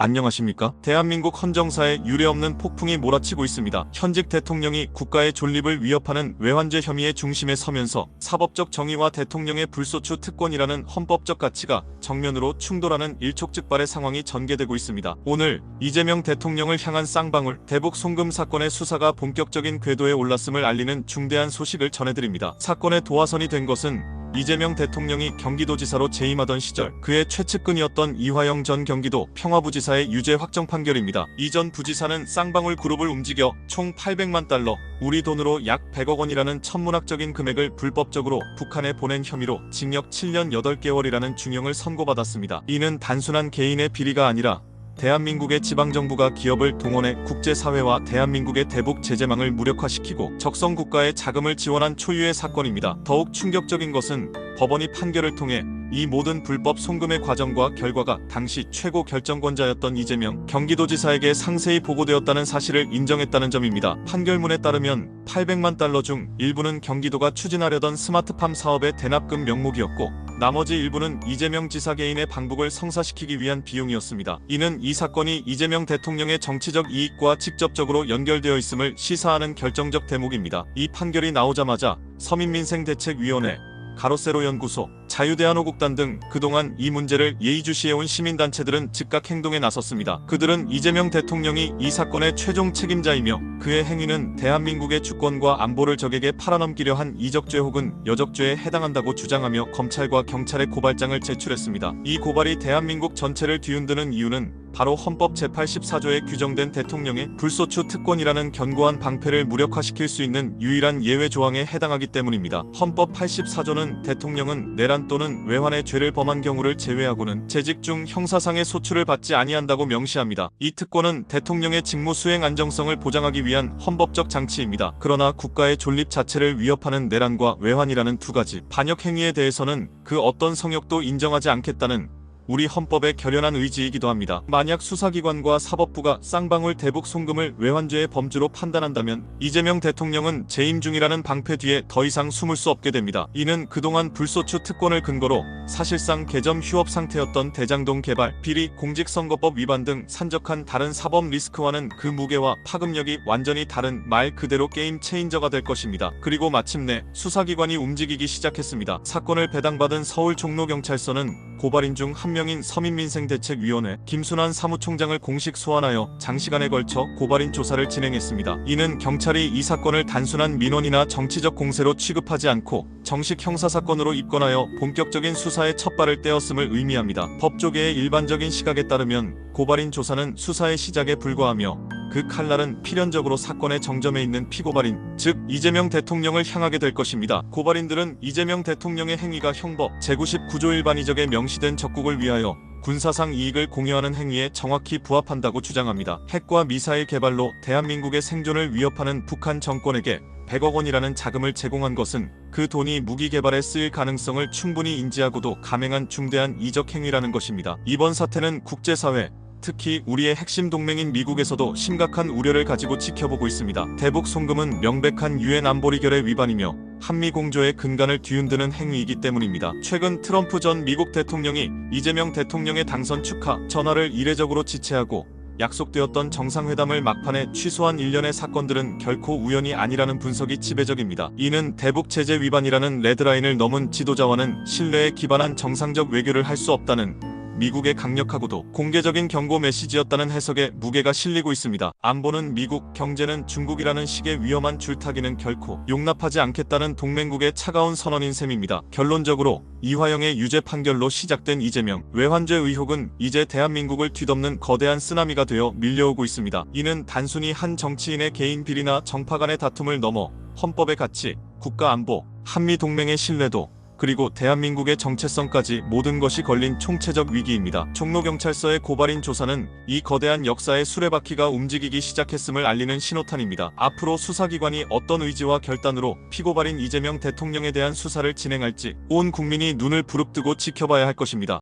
안녕하십니까? 대한민국 헌정사에 유례없는 폭풍이 몰아치고 있습니다. 현직 대통령이 국가의 존립을 위협하는 외환죄 혐의의 중심에 서면서 사법적 정의와 대통령의 불소추 특권이라는 헌법적 가치가 정면으로 충돌하는 일촉즉발의 상황이 전개되고 있습니다. 오늘 이재명 대통령을 향한 쌍방울 대북 송금 사건의 수사가 본격적인 궤도에 올랐음을 알리는 중대한 소식을 전해드립니다. 사건의 도화선이 된 것은 이재명 대통령이 경기도지사로 재임하던 시절 그의 최측근이었던 이화영 전 경기도 평화부지사의 유죄 확정 판결입니다. 이 전 부지사는 쌍방울 그룹을 움직여 총 800만 달러, 우리 돈으로 약 100억 원이라는 천문학적인 금액을 불법적으로 북한에 보낸 혐의로 징역 7년 8개월이라는 중형을 선고받았습니다. 이는 단순한 개인의 비리가 아니라 대한민국의 지방정부가 기업을 동원해 국제사회와 대한민국의 대북 제재망을 무력화시키고 적성국가에 자금을 지원한 초유의 사건입니다. 더욱 충격적인 것은 법원이 판결을 통해 이 모든 불법 송금의 과정과 결과가 당시 최고 결정권자였던 이재명 경기도지사에게 상세히 보고되었다는 사실을 인정했다는 점입니다. 판결문에 따르면 800만 달러 중 일부는 경기도가 추진하려던 스마트팜 사업의 대납금 명목이었고 나머지 일부는 이재명 지사 개인의 방북을 성사시키기 위한 비용이었습니다. 이는 이 사건이 이재명 대통령의 정치적 이익과 직접적으로 연결되어 있음을 시사하는 결정적 대목입니다. 이 판결이 나오자마자 서민민생대책위원회, 가로세로 연구소, 자유대한호국단 등 그동안 이 문제를 예의주시해온 시민단체들은 즉각 행동에 나섰습니다. 그들은 이재명 대통령이 이 사건의 최종 책임자이며 그의 행위는 대한민국의 주권과 안보를 적에게 팔아넘기려 한 이적죄 혹은 여적죄에 해당한다고 주장하며 검찰과 경찰에 고발장을 제출했습니다. 이 고발이 대한민국 전체를 뒤흔드는 이유는 바로 헌법 제84조에 규정된 대통령의 불소추 특권이라는 견고한 방패를 무력화시킬 수 있는 유일한 예외 조항에 해당하기 때문입니다. 헌법 84조는 대통령은 내란 또는 외환의 죄를 범한 경우를 제외하고는 재직 중 형사상의 소추를 받지 아니한다고 명시합니다. 이 특권은 대통령의 직무 수행 안정성을 보장하기 위한 헌법적 장치입니다. 그러나 국가의 존립 자체를 위협하는 내란과 외환이라는 두 가지 반역 행위에 대해서는 그 어떤 성역도 인정하지 않겠다는 우리 헌법의 결연한 의지이기도 합니다. 만약 수사기관과 사법부가 쌍방울 대북 송금을 외환죄의 범주로 판단한다면 이재명 대통령은 재임 중이라는 방패 뒤에 더 이상 숨을 수 없게 됩니다. 이는 그동안 불소추 특권을 근거로 사실상 개점 휴업 상태였던 대장동 개발, 비리, 공직선거법 위반 등 산적한 다른 사법 리스크와는 그 무게와 파급력이 완전히 다른 말 그대로 게임 체인저가 될 것입니다. 그리고 마침내 수사기관이 움직이기 시작했습니다. 사건을 배당받은 서울 종로경찰서는 고발인 중 한 명인 서민민생대책위원회 김순환 사무총장을 공식 소환하여 장시간에 걸쳐 고발인 조사를 진행했습니다. 이는 경찰이 이 사건을 단순한 민원이나 정치적 공세로 취급하지 않고 정식 형사사건으로 입건하여 본격적인 수사에 첫발을 떼었음을 의미합니다. 법조계의 일반적인 시각에 따르면 고발인 조사는 수사의 시작에 불과하며 그 칼날은 필연적으로 사건의 정점에 있는 피고발인, 즉 이재명 대통령을 향하게 될 것입니다. 고발인들은 이재명 대통령의 행위가 형법 제99조 일반 이적에 명시된 적국을 위하여 군사상 이익을 공유하는 행위에 정확히 부합한다고 주장합니다. 핵과 미사일 개발로 대한민국의 생존을 위협하는 북한 정권에게 100억 원이라는 자금을 제공한 것은 그 돈이 무기 개발에 쓰일 가능성을 충분히 인지하고도 감행한 중대한 이적 행위라는 것입니다. 이번 사태는 국제사회, 특히 우리의 핵심 동맹인 미국에서도 심각한 우려를 가지고 지켜보고 있습니다. 대북 송금은 명백한 유엔 안보리 결의 위반이며 한미 공조의 근간을 뒤흔드는 행위이기 때문입니다. 최근 트럼프 전 미국 대통령이 이재명 대통령의 당선 축하 전화를 이례적으로 지체하고 약속되었던 정상회담을 막판에 취소한 일련의 사건들은 결코 우연이 아니라는 분석이 지배적입니다. 이는 대북 제재 위반이라는 레드라인을 넘은 지도자와는 신뢰에 기반한 정상적 외교를 할 수 없다는 미국의 강력하고도 공개적인 경고 메시지였다는 해석에 무게가 실리고 있습니다. 안보는 미국, 경제는 중국이라는 식의 위험한 줄타기는 결코 용납하지 않겠다는 동맹국의 차가운 선언인 셈입니다. 결론적으로 이화영의 유죄 판결로 시작된 이재명 외환죄 의혹은 이제 대한민국을 뒤덮는 거대한 쓰나미가 되어 밀려오고 있습니다. 이는 단순히 한 정치인의 개인 비리나 정파 간의 다툼을 넘어 헌법의 가치, 국가 안보, 한미 동맹의 신뢰도, 그리고 대한민국의 정체성까지 모든 것이 걸린 총체적 위기입니다. 종로경찰서의 고발인 조사는 이 거대한 역사의 수레바퀴가 움직이기 시작했음을 알리는 신호탄입니다. 앞으로 수사기관이 어떤 의지와 결단으로 피고발인 이재명 대통령에 대한 수사를 진행할지 온 국민이 눈을 부릅뜨고 지켜봐야 할 것입니다.